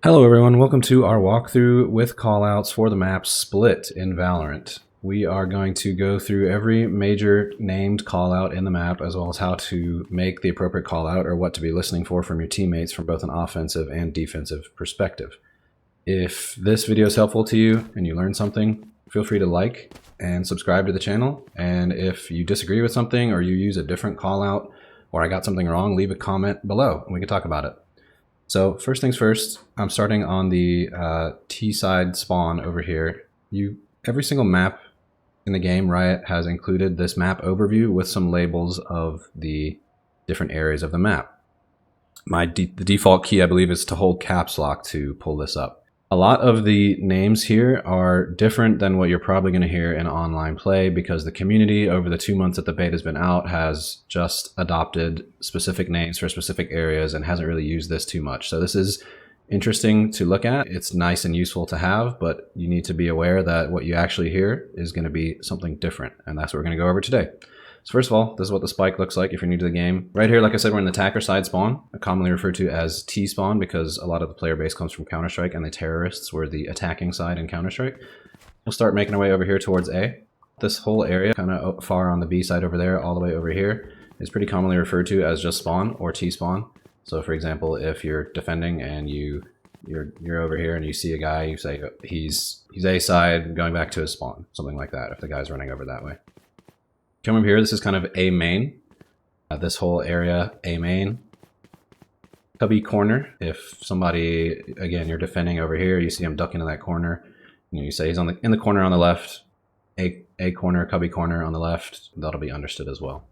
Hello everyone, welcome to our walkthrough with callouts for the map Split in Valorant. We are going to go through every major named callout in the map, as well as how to make the appropriate callout or what to be listening for from your teammates from both an offensive and defensive perspective. If this video is helpful to you and you learned something, feel free to like and subscribe to the channel. And if you disagree with something or you use a different callout or I got something wrong, leave a comment below and we can talk about it. So first things first, I'm starting on the T side spawn over here. Every single map in the game, Riot has included this map overview with some labels of the different areas of the map. The default key, I believe, is to hold caps lock to pull this up. A lot of the names here are different than what you're probably going to hear in online play because the community over the 2 months that the beta has been out has just adopted specific names for specific areas and hasn't really used this too much. So this is interesting to look at. It's nice and useful to have, but you need to be aware that what you actually hear is going to be something different, and that's what we're going to go over today. So first of all, this is what the spike looks like if you're new to the game. Right here, like I said, we're in the attacker side spawn, commonly referred to as T spawn because a lot of the player base comes from Counter-Strike and the terrorists were the attacking side in Counter-Strike. We'll start making our way over here towards A. This whole area, kind of far on the B side over there, all the way over here, is pretty commonly referred to as just spawn or T spawn. So for example, if you're defending and you're over here and you see a guy, you say he's A side going back to his spawn, something like that if the guy's running over that way. Come over here, this is kind of A main. This whole area, A main. Cubby corner, if somebody, again, you're defending over here, you see him ducking in that corner, you say he's in the corner on the left, A corner, cubby corner on the left, that'll be understood as well.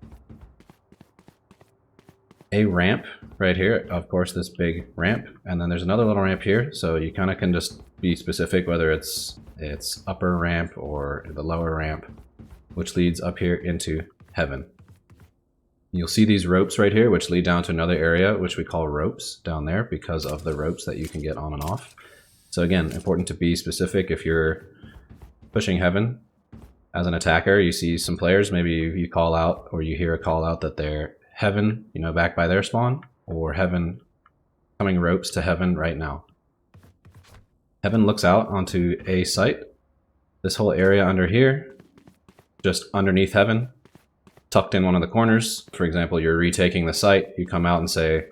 A ramp right here, of course, this big ramp, and then there's another little ramp here, so you kind of can just be specific whether it's upper ramp or the lower ramp, which leads up here into heaven. You'll see these ropes right here, which lead down to another area, which we call ropes down there because of the ropes that you can get on and off. So again, important to be specific. If you're pushing heaven as an attacker, you see some players, maybe you call out or you hear a call out that they're heaven, back by their spawn, or heaven coming ropes to heaven right now. Heaven looks out onto A site. This whole area under here, just underneath heaven, tucked in one of the corners. For example, you're retaking the site, you come out and say,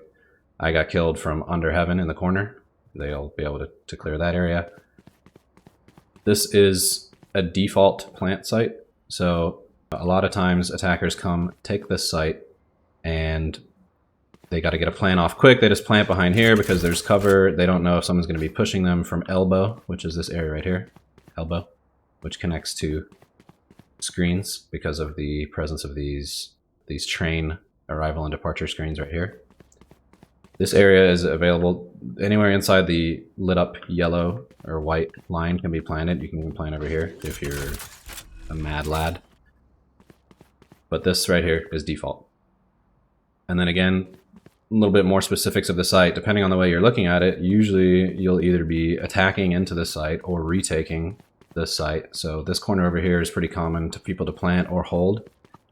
I got killed from under heaven in the corner. They'll be able to clear that area. This is a default plant site. So a lot of times attackers come, take this site, and they got to get a plant off quick. They just plant behind here because there's cover. They don't know if someone's going to be pushing them from elbow, which is this area right here, elbow, which connects to screens because of the presence of these train arrival and departure screens right here. This area is available anywhere inside the lit up yellow or white line can be planted. You can even plant over here if you're a mad lad. But this right here is default. And then again, a little bit more specifics of the site. Depending on the way you're looking at it, usually you'll either be attacking into the site or retaking this site. So this corner over here is pretty common to people to plant or hold.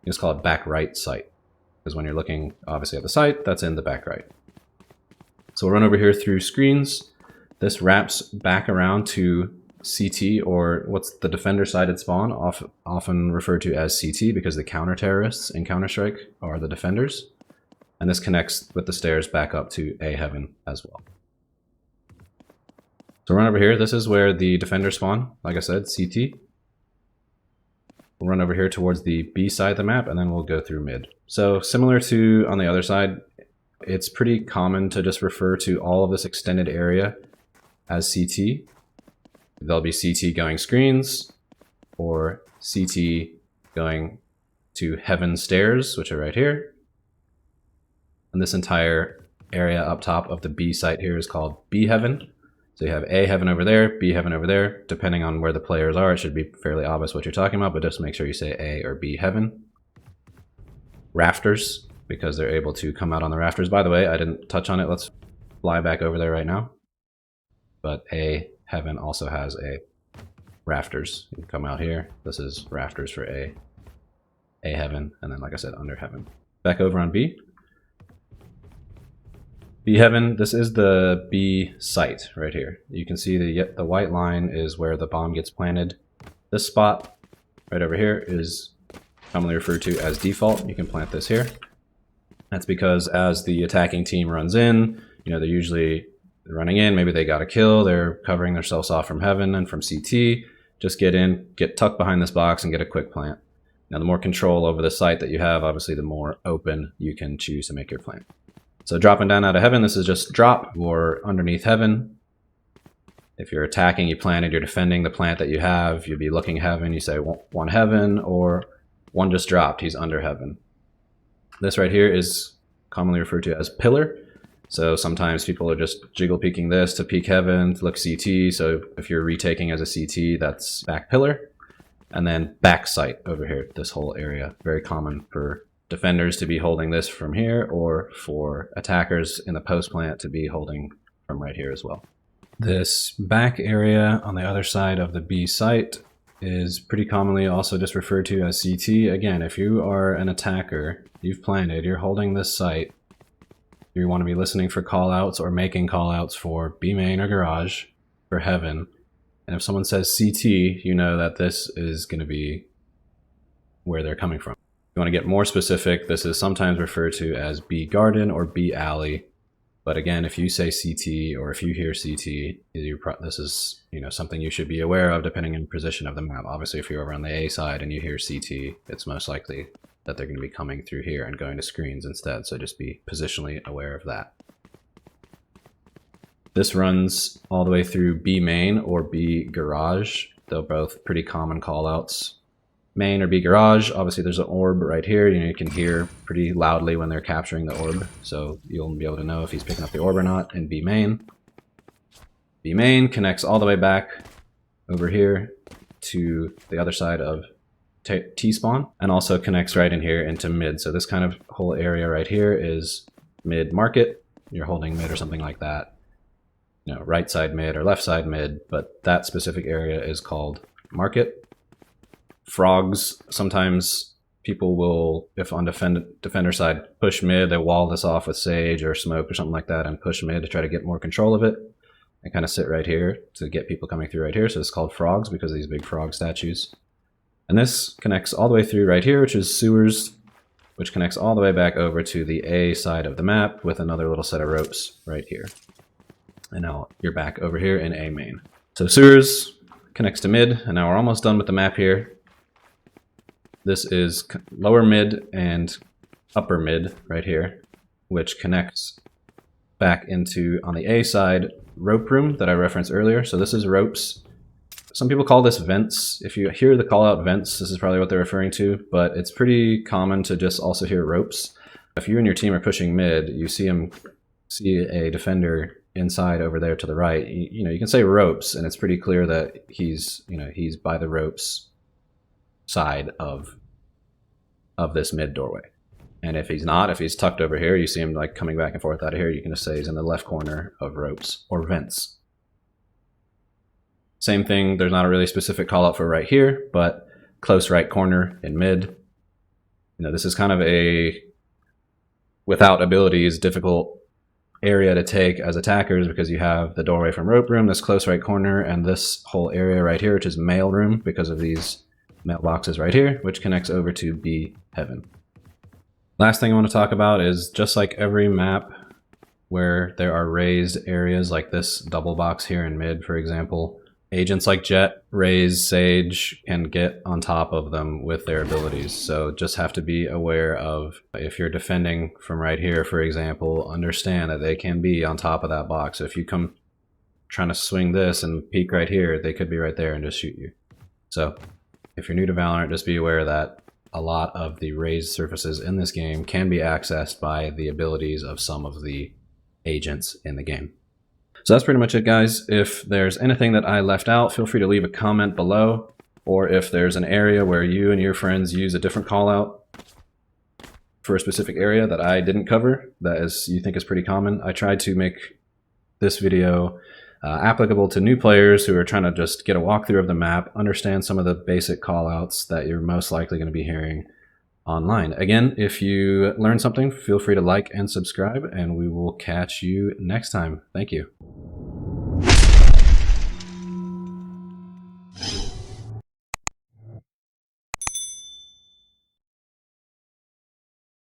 You just call it back right site. Because when you're looking obviously at the site, that's in the back right. So we'll run over here through screens. This wraps back around to CT, or what's the defender-sided spawn, often referred to as CT because the counter-terrorists in Counter-Strike are the defenders. And this connects with the stairs back up to A heaven as well. So run over here. This is where the defender spawn, like I said, CT. We'll run over here towards the B side of the map, and then we'll go through mid. So similar to on the other side, it's pretty common to just refer to all of this extended area as CT. There'll be CT going screens, or CT going to heaven stairs, which are right here. And this entire area up top of the B site here is called B heaven. So you have A heaven over there, B heaven over there. Depending on where the players are, it should be fairly obvious what you're talking about, but just make sure you say A or B heaven. Rafters, because they're able to come out on the rafters. By the way, I didn't touch on it. Let's fly back over there right now. But A heaven also has a rafters. You can come out here. This is rafters for A heaven, and then like I said, under heaven. Back over on B. B heaven, this is the B site right here. You can see the white line is where the bomb gets planted. This spot right over here is commonly referred to as default. You can plant this here. That's because as the attacking team runs in, they're usually running in, maybe they got a kill, they're covering themselves off from heaven and from CT. Just get in, get tucked behind this box and get a quick plant. Now the more control over the site that you have, obviously the more open you can choose to make your plant. So dropping down out of heaven, this is just drop or underneath heaven. If you're attacking, you planted, you're defending the plant that you have, you'd be looking heaven, you say one heaven, or one just dropped, he's under heaven. This right here is commonly referred to as pillar. So sometimes people are just jiggle peeking this to peek heaven, to look CT. So if you're retaking as a CT, that's back pillar. And then back site over here, this whole area. Very common for defenders to be holding this from here, or for attackers in the post plant to be holding from right here as well. This back area on the other side of the B site is pretty commonly also just referred to as CT. Again, if you are an attacker, you've planted, you're holding this site, you want to be listening for callouts or making callouts for B main or garage for heaven. And if someone says CT, you know that this is going to be where they're coming from. If you want to get more specific, this is sometimes referred to as B garden or B alley. But again, if you say CT or if you hear CT, this is something you should be aware of depending on position of the map. Obviously, if you're over on the A side and you hear CT, it's most likely that they're going to be coming through here and going to screens instead. So just be positionally aware of that. This runs all the way through B main or B garage. They're both pretty common callouts. Main or B garage, obviously there's an orb right here. You can hear pretty loudly when they're capturing the orb. So you'll be able to know if he's picking up the orb or not in B main. B main connects all the way back over here to the other side of T-spawn, and also connects right in here into mid. So this kind of whole area right here is mid market. You're holding mid or something like that. Right side mid or left side mid, but that specific area is called market. Frogs, sometimes people will, if on defender side, push mid, they wall this off with sage or smoke or something like that and push mid to try to get more control of it. And kind of sit right here to get people coming through right here. So it's called frogs because of these big frog statues. And this connects all the way through right here, which is sewers, which connects all the way back over to the A side of the map with another little set of ropes right here. And now you're back over here in A main. So sewers connects to mid, and now we're almost done with the map here. This is lower mid and upper mid right here, which connects back into, on the A side, rope room that I referenced earlier. So this is ropes. Some people call this vents. If you hear the call out vents, this is probably what they're referring to, but it's pretty common to just also hear ropes. If you and your team are pushing mid, you see a defender inside over there to the right, you can say ropes, and it's pretty clear that he's by the ropes side of this mid doorway. And if he's not, if he's tucked over here, you see him like coming back and forth out of here, you can just say he's in the left corner of ropes or vents. Same thing, there's not a really specific call out for right here, but close right corner in mid. This is kind of a, without abilities, difficult area to take as attackers because you have the doorway from rope room, this close right corner, and this whole area right here, which is mail room because of these mailboxes right here, which connects over to B heaven. Last thing I want to talk about is just like every map where there are raised areas like this double box here in mid, for example, agents like Jet, Raze, Sage can get on top of them with their abilities. So just have to be aware of, if you're defending from right here, for example, understand that they can be on top of that box. So if you come trying to swing this and peek right here, they could be right there and just shoot you. So if you're new to Valorant, just be aware that a lot of the raised surfaces in this game can be accessed by the abilities of some of the agents in the game. So that's pretty much it, guys. If there's anything that I left out, feel free to leave a comment below. Or if there's an area where you and your friends use a different callout for a specific area that I didn't cover, you think is pretty common, I tried to make this video applicable to new players who are trying to just get a walkthrough of the map, understand some of the basic callouts that you're most likely going to be hearing, online. Again, if you learned something, feel free to like and subscribe, and we will catch you next time. Thank you.